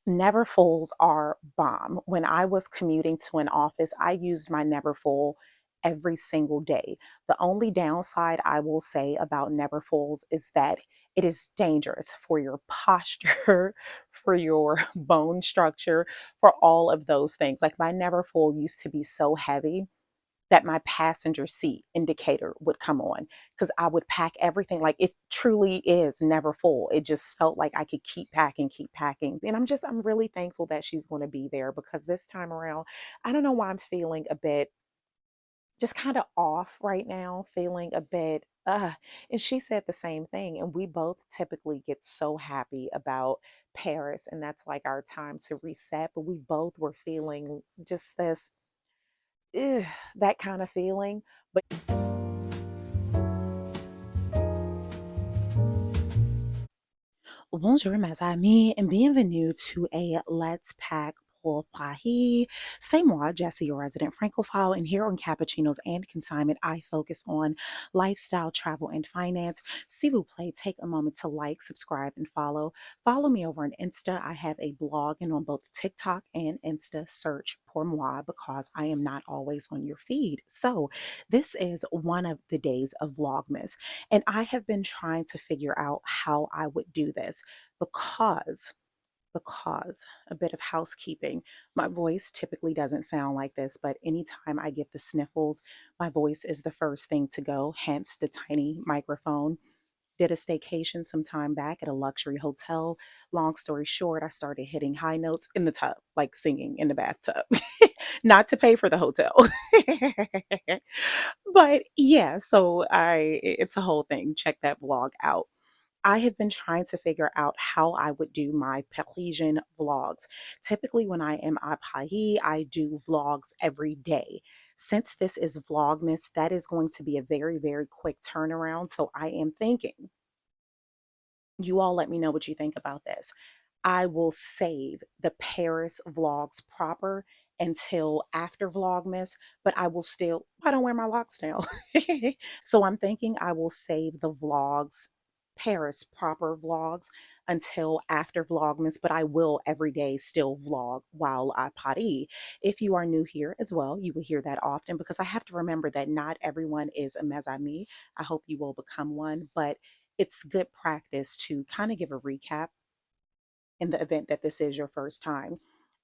Neverfulls are bomb. When I was commuting to an office, I used my Neverfull every single day. The only downside I will say about Neverfulls is that it is dangerous for your posture, for your bone structure, for all of those things. Like my Neverfull used to be so heavy that my passenger seat indicator would come on because I would pack everything. Like it truly is never full. It just felt like I could keep packing. And I'm really thankful that she's going to be there because this time around, I don't know why I'm feeling a bit just kind of off right now, feeling a bit, and she said the same thing. And we both typically get so happy about Paris, and that's like our time to reset. But we both were feeling just this, ugh, that kind of feeling. But bonjour, mes amis, and bienvenue to a Let's Pack pour Paris. C'est moi, Jessie, your resident Francophile, and here on Cappuccinos and Consignment, I focus on lifestyle, travel, and finance. S'il vous plaît, take a moment to like, subscribe, and follow. Follow me over on Insta. I have a blog, and on both TikTok and Insta, search pour moi because I am not always on your feed. So, this is one of the days of Vlogmas, and I have been trying to figure out how I would do this because a bit of housekeeping. My voice typically doesn't sound like this, but anytime I get the sniffles, my voice is the first thing to go, hence the tiny microphone. Did a staycation some time back at a luxury hotel. Long story short, I started hitting high notes in the tub, like singing in the bathtub, not to pay for the hotel. But yeah, so it's a whole thing. Check that vlog out. I have been trying to figure out how I would do my Parisian vlogs. Typically, when I am at Paris, I do vlogs every day. Since this is Vlogmas, that is going to be a very, very quick turnaround. So I am thinking, you all let me know what you think about this. I will save the Paris vlogs proper until after Vlogmas, but I don't wear my locks now. So I'm thinking I will save the vlogs, Paris proper vlogs, until after Vlogmas, but I will every day still vlog while I Paris. If you are new here as well, you will hear that often because I have to remember that not everyone is a mes amis. I hope you will become one, but it's good practice to kind of give a recap in the event that this is your first time.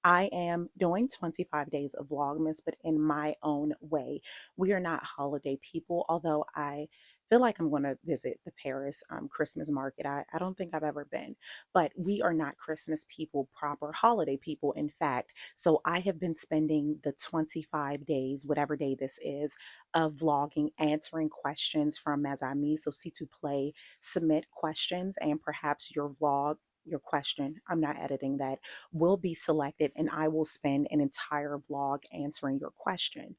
I am doing 25 days of Vlogmas, but in my own way. We are not holiday people, although I feel like I'm going to visit the Paris Christmas market. I don't think I've ever been, but we are not Christmas people, proper holiday people, in fact. So I have been spending the 25 days, whatever day this is, of vlogging, answering questions from mes amis. So see to play, submit questions, and perhaps your vlog, your question, I'm not editing that, will be selected and I will spend an entire vlog answering your question.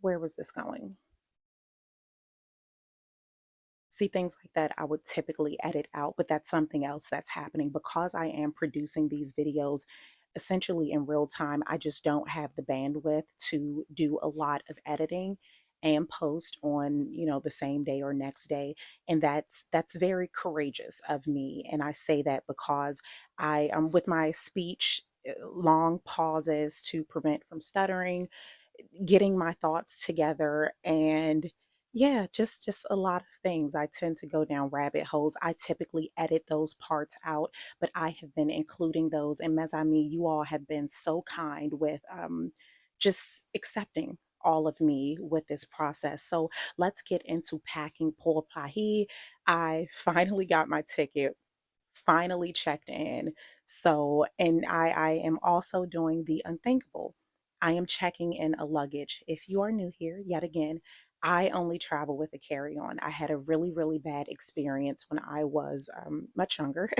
Where was this going? See, things like that I would typically edit out, but that's something else that's happening because I am producing these videos essentially in real time. I just don't have the bandwidth to do a lot of editing and post on, the same day or next day. And that's very courageous of me. And I say that because I with my speech, long pauses to prevent from stuttering, getting my thoughts together, and yeah, just a lot of things. I tend to go down rabbit holes. I typically edit those parts out, but I have been including those. And mes amis, you all have been so kind with just accepting all of me with this process. So let's get into packing pour Paris. I finally got my ticket, finally checked in. So, and I am also doing the unthinkable. I am checking in a luggage. If you are new here, yet again, I only travel with a carry on. I had a really, really bad experience when I was much younger.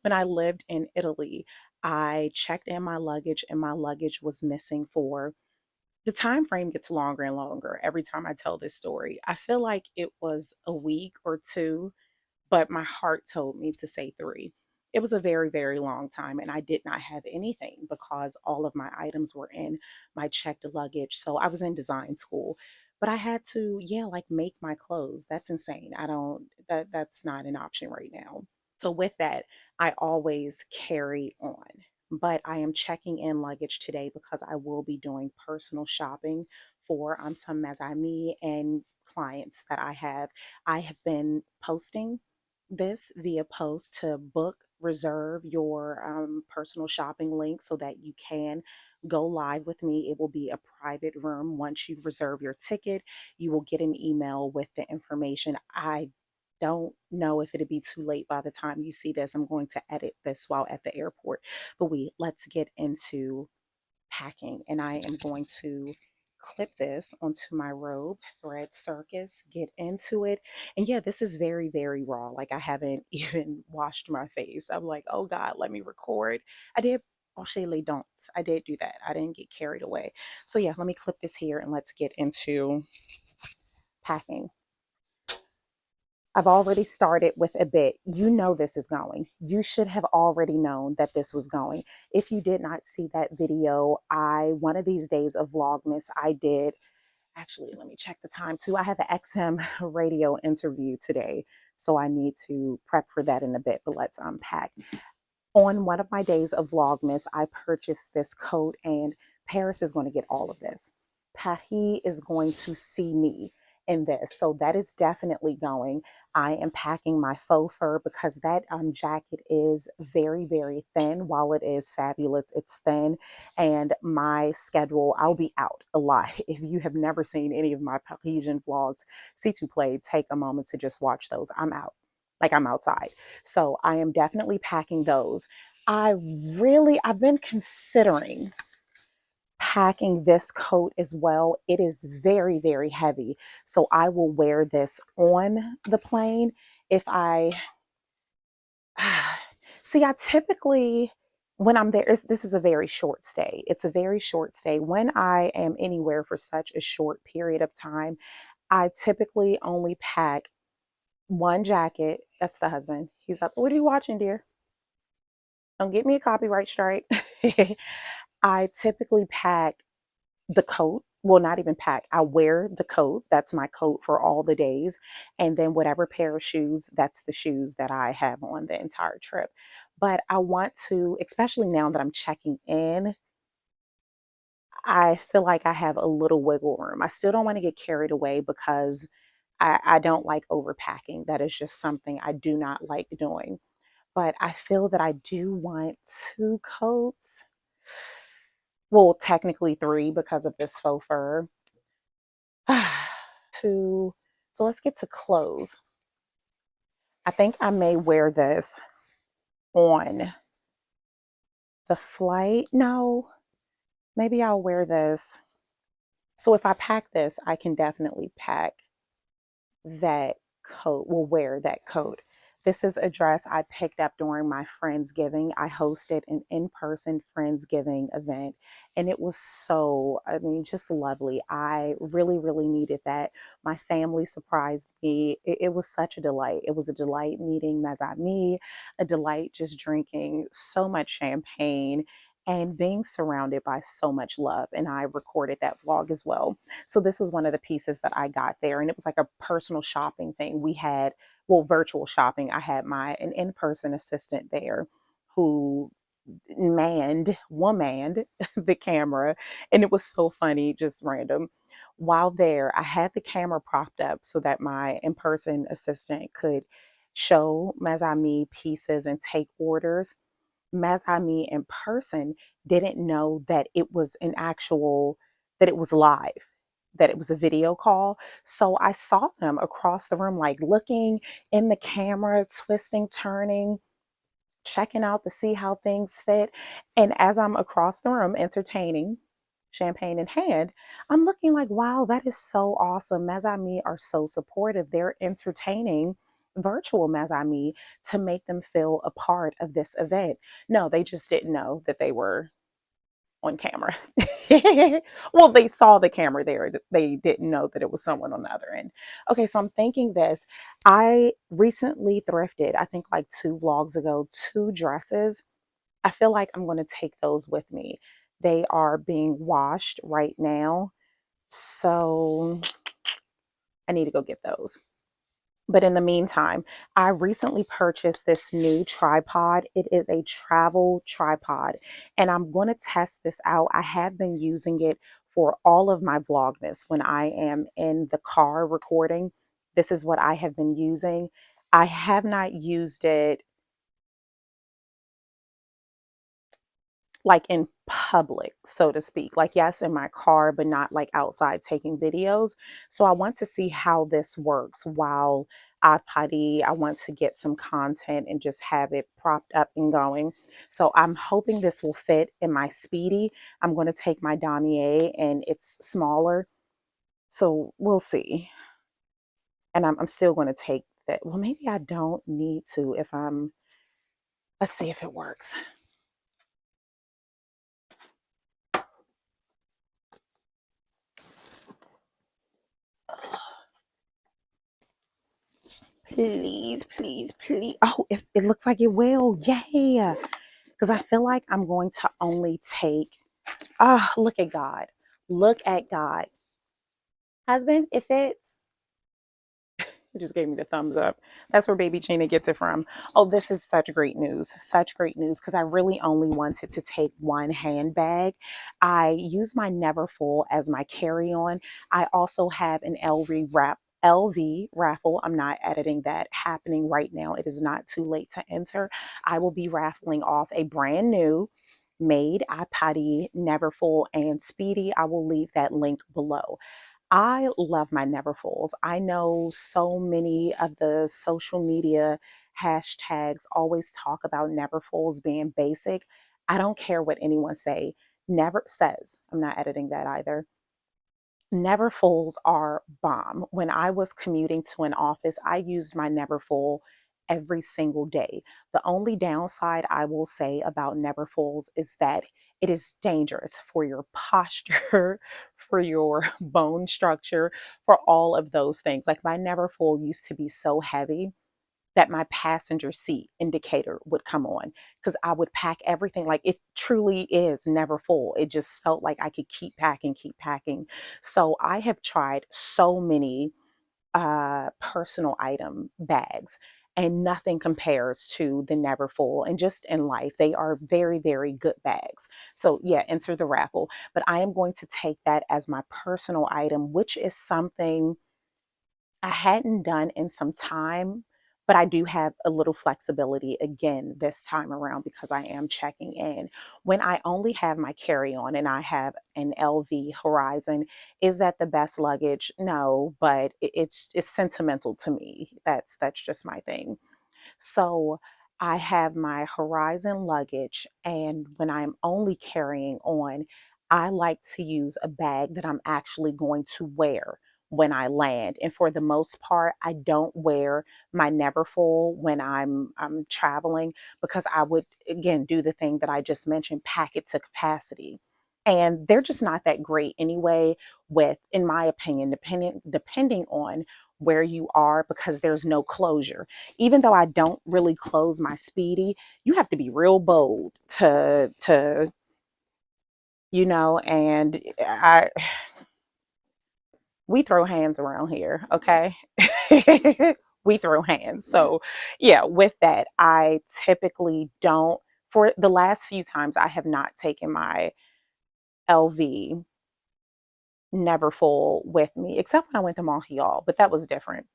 When I lived in Italy, I checked in my luggage and my luggage was missing for, the time frame gets longer and longer every time I tell this story. I feel like it was a week or two, but my heart told me to say 3. It was a very, very long time, and I did not have anything because all of my items were in my checked luggage. So I was in design school, but I had to, yeah, like make my clothes. That's insane. I don't, that's not an option right now. So with that, I always carry on. But I am checking in luggage today because I will be doing personal shopping for some Mazami and clients that I have. I have been posting this via post to book, reserve your personal shopping link so that you can go live with me. It will be a private room. Once you reserve your ticket, you will get an email with the information. I don't know if it'll be too late by the time you see this. I'm going to edit this while at the airport. But let's get into packing. And I am going to clip this onto my robe, thread circus, get into it. And yeah, this is very, very raw. Like I haven't even washed my face. I'm like, oh God, let me record. I did Poche les dents. I did do that. I didn't get carried away. So yeah, let me clip this here and let's get into packing. I've already started with a bit. You know this is going. You should have already known that this was going. If you did not see that video, one of these days of Vlogmas, I did. Actually, let me check the time too. I have an XM radio interview today, so I need to prep for that in a bit, but let's unpack. On one of my days of Vlogmas, I purchased this coat, and Paris is going to get all of this. Paris is going to see me in this. So that is definitely going. I am packing my faux fur because that jacket is very, very thin. While it is fabulous, it's thin. And my schedule, I'll be out a lot. If you have never seen any of my Parisian vlogs, C2 Play, take a moment to just watch those. I'm out. Like I'm outside. So I am definitely packing those. I've been considering packing this coat as well. It is very, very heavy. So I will wear this on the plane. If I see, I typically, when I'm there, this is a very short stay. It's a very short stay. When I am anywhere for such a short period of time, I typically only pack one jacket. That's the husband. He's up. What are you watching, dear? Don't get me a copyright strike. I typically pack the coat. Well, not even pack. I wear the coat. That's my coat for all the days. And then whatever pair of shoes, that's the shoes that I have on the entire trip. But I want to, especially now that I'm checking in, I feel like I have a little wiggle room. I still don't want to get carried away because I don't like overpacking. That is just something I do not like doing. But I feel that I do want two coats. Well, technically three because of this faux fur. Two. So let's get to clothes. I think I may wear this on the flight. No, maybe I'll wear this. So if I pack this, I can definitely pack that coat, will wear that coat. This is a dress I picked up during my Friendsgiving. I hosted an in-person Friendsgiving event, and it was so, I mean, just lovely. I really, really needed that. My family surprised me. It was such a delight. It was a delight meeting mes amis, a delight just drinking so much champagne and being surrounded by so much love. And I recorded that vlog as well. So this was one of the pieces that I got there, and it was like a personal shopping thing. We had, well, virtual shopping. I had an in-person assistant there who womaned the camera, and it was so funny, just random. While there, I had the camera propped up so that my in-person assistant could show Mazami pieces and take orders. Mazami in person didn't know that it was that it was live, that it was a video call. So I saw them across the room, like looking in the camera, twisting, turning, checking out to see how things fit. And as I'm across the room entertaining, champagne in hand, I'm looking like, wow, that is so awesome. Mazami are so supportive. They're entertaining virtual Mazami to make them feel a part of this event. No, they just didn't know that they were on camera. Well, they saw the camera there. They didn't know that it was someone on the other end. Okay, so I'm thinking this. I recently thrifted, I think like 2 vlogs ago, 2 dresses. I feel like I'm going to take those with me. They are being washed right now. So I need to go get those. But in the meantime, I recently purchased this new tripod. It is a travel tripod, and I'm going to test this out. I have been using it for all of my Vlogmas when I am in the car recording. This is what I have been using. I have not used it like in public, so to speak. Like, yes, in my car, but not like outside taking videos. So I want to see how this works while I potty. I want to get some content and just have it propped up and going. So I'm hoping this will fit in my Speedy. I'm going to take my Damier and it's smaller. So we'll see. And I'm still going to take that. Well, maybe I don't need to if I'm, let's see if it works. Please, please, please. Oh, it looks like it will. Yeah. Because I feel like I'm going to only take, look at God. Look at God. Husband, it fits. It just gave me the thumbs up. That's where baby Gina gets it from. Oh, this is such great news. Such great news because I really only wanted to take one handbag. I use my Neverfull as my carry-on. I also have an LV raffle. I'm not editing that happening right now. It is not too late to enter. I will be raffling off a brand new made iPotty, Neverfull, and Speedy. I will leave that link below. I love my Neverfulls. I know so many of the social media hashtags always talk about Neverfulls being basic. I don't care what anyone never says. I'm not editing that either. Neverfulls are bomb. When I was commuting to an office, I used my Neverfull every single day. The only downside I will say about Neverfulls is that it is dangerous for your posture, for your bone structure, for all of those things. Like my Neverfull used to be so heavy that my passenger seat indicator would come on because I would pack everything. Like it truly is never full. It just felt like I could keep packing, keep packing. So I have tried so many personal item bags and nothing compares to the Neverfull. And just in life, they are very, very good bags. So yeah, enter the raffle. But I am going to take that as my personal item, which is something I hadn't done in some time, but I do have a little flexibility again this time around because I am checking in. When I only have my carry-on and I have an LV Horizon, is that the best luggage? No, but it's sentimental to me. That's just my thing. So I have my Horizon luggage, and when I'm only carrying on, I like to use a bag that I'm actually going to wear when I land. And for the most part, I don't wear my Neverfull when I'm traveling because I would again do the thing that I just mentioned, pack it to capacity. And they're just not that great anyway, with, in my opinion, depending on where you are because there's no closure. Even though I don't really close my Speedy, you have to be real bold to and I we throw hands around here, okay? We throw hands. So, yeah, with that, I typically don't, for the last few times I have not taken my LV Neverfull with me except when I went to Montreal, but that was different.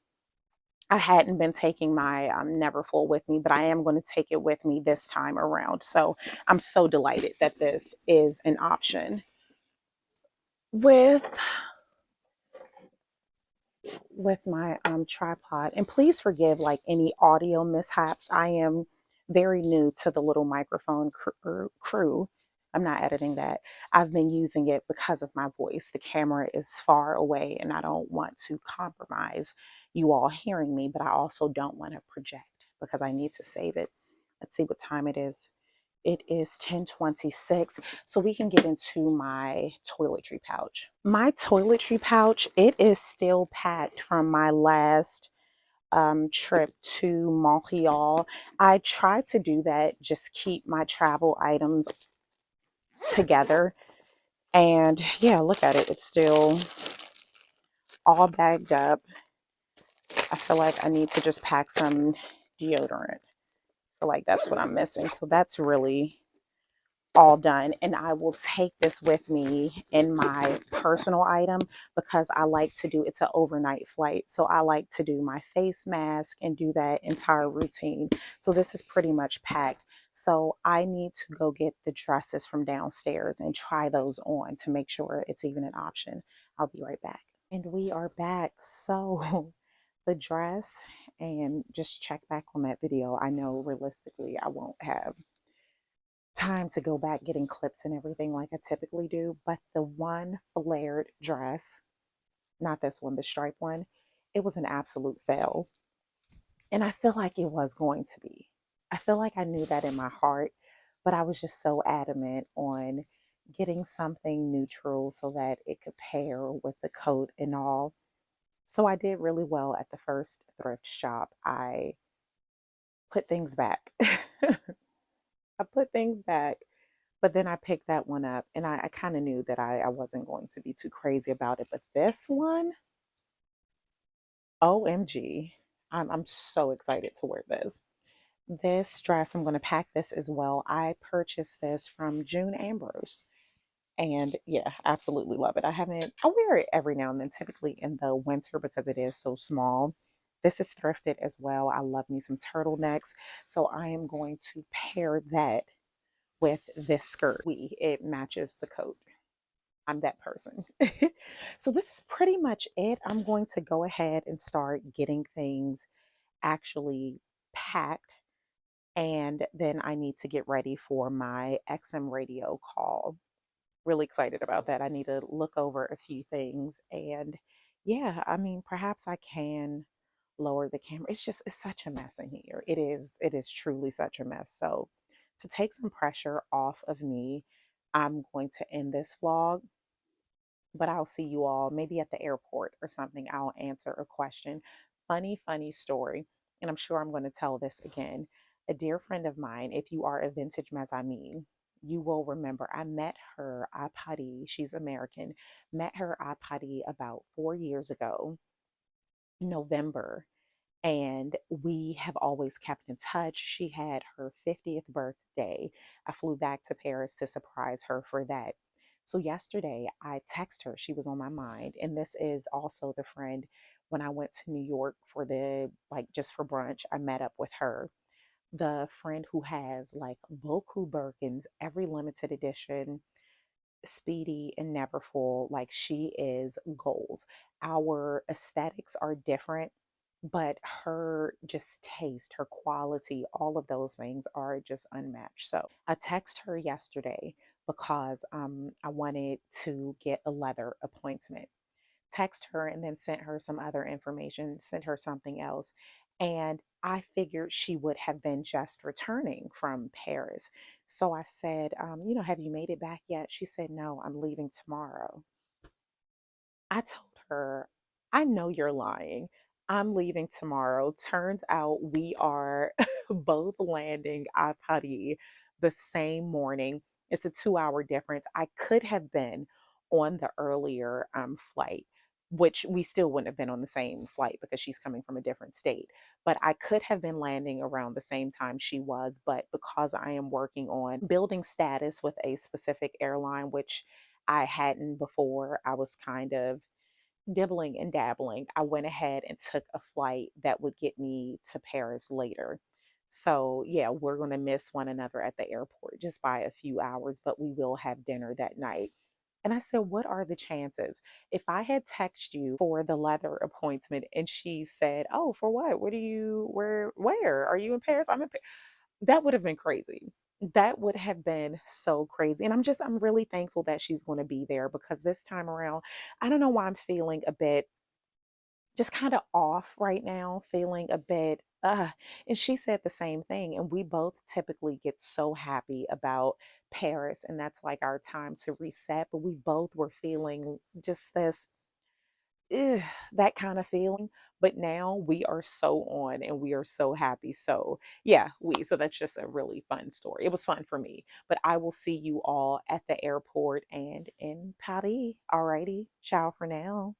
I hadn't been taking my Neverfull with me, but I am going to take it with me this time around. So I'm so delighted that this is an option. With my tripod, and please forgive like any audio mishaps. I am very new to the little microphone crew. I'm not editing that. I've been using it because of my voice. The camera is far away and I don't want to compromise you all hearing me, but I also don't want to project because I need to save it. Let's see what time it is. It is 10:26, so we can get into my toiletry pouch. My toiletry pouch, it is still packed from my last trip to Montreal. I try to do that, just keep my travel items together. And yeah, look at it. It's still all bagged up. I feel like I need to just pack some deodorant. I feel like that's what I'm missing. So that's really all done, and I will take this with me in my personal item because I like to do it's an overnight flight. So I like to do my face mask and do that entire routine. So this is pretty much packed. So I need to go get the dresses from downstairs and try those on to make sure it's even an option. I'll be right back. And we are back. So the dress, and just check back on that video. I know realistically I won't have time to go back getting clips and everything like I typically do, but the one flared dress, not this one, the stripe one, it was an absolute fail. And I feel like it was going to be. I feel like I knew that in my heart, but I was just so adamant on getting something neutral so that it could pair with the coat and all. So I did really well at the first thrift shop. I put things back. I put things back. But then I picked that one up, and I kind of knew that I wasn't going to be too crazy about it. But this one, OMG, I'm so excited to wear this. This dress, I'm going to pack this as well. I purchased this from June Ambrose. And yeah, absolutely love it. I wear it every now and then, typically in the winter because it is so small. This is thrifted as well. I love me some turtlenecks. So I am going to pair that with this skirt. It matches the coat. I'm that person. So this is pretty much it. I'm going to go ahead and start getting things actually packed. And then I need to get ready for my XM radio call. Really excited about that. I need to look over a few things. And yeah, I mean, perhaps I can lower the camera. It's such a mess in here. It is truly such a mess. So to take some pressure off of me, I'm going to end this vlog, but I'll see you all maybe at the airport or something. I'll answer a question. Funny story. And I'm sure I'm going to tell this again. A dear friend of mine, if you are a vintage mezzanine, you will remember I met her iPadi. She's American. Met her iPadi about 4 years ago, November, and we have always kept in touch. She had her 50th birthday. I flew back to Paris to surprise her for that. So yesterday I text her. She was on my mind. And this is also the friend when I went to New York for the like just for brunch, I met up with her. The friend who has like Boku Birkins, every limited edition, Speedy and Neverfull, like she is goals. Our aesthetics are different, but her just taste, her quality, all of those things are just unmatched. So I text her yesterday because I wanted to get a leather appointment. Text her and then sent her some other information, sent her something else. And I figured she would have been just returning from Paris. So I said, have you made it back yet? She said, no, I'm leaving tomorrow. I told her, I know you're lying. I'm leaving tomorrow. Turns out we are both landing at Paris the same morning. It's a 2 hour difference. I could have been on the earlier flight, which we still wouldn't have been on the same flight because she's coming from a different state. But I could have been landing around the same time she was. But because I am working on building status with a specific airline, which I hadn't before, I was kind of dibbling and dabbling. I went ahead and took a flight that would get me to Paris later. So, yeah, we're going to miss one another at the airport just by a few hours, but we will have dinner that night. And I said, what are the chances? If I had texted you for the leather appointment and she said, oh, for what? Where? Are you in Paris? I'm in Paris. That would have been crazy. That would have been so crazy. And I'm really thankful that she's going to be there because this time around, I don't know why I'm feeling a bit just kind of off right now, feeling a bit, and she said the same thing. And we both typically get so happy about Paris, and that's like our time to reset. But we both were feeling just this ugh, that kind of feeling. But now we are so on and we are so happy. So, yeah, so that's just a really fun story. It was fun for me. But I will see you all at the airport and in Paris. Alrighty. Ciao for now.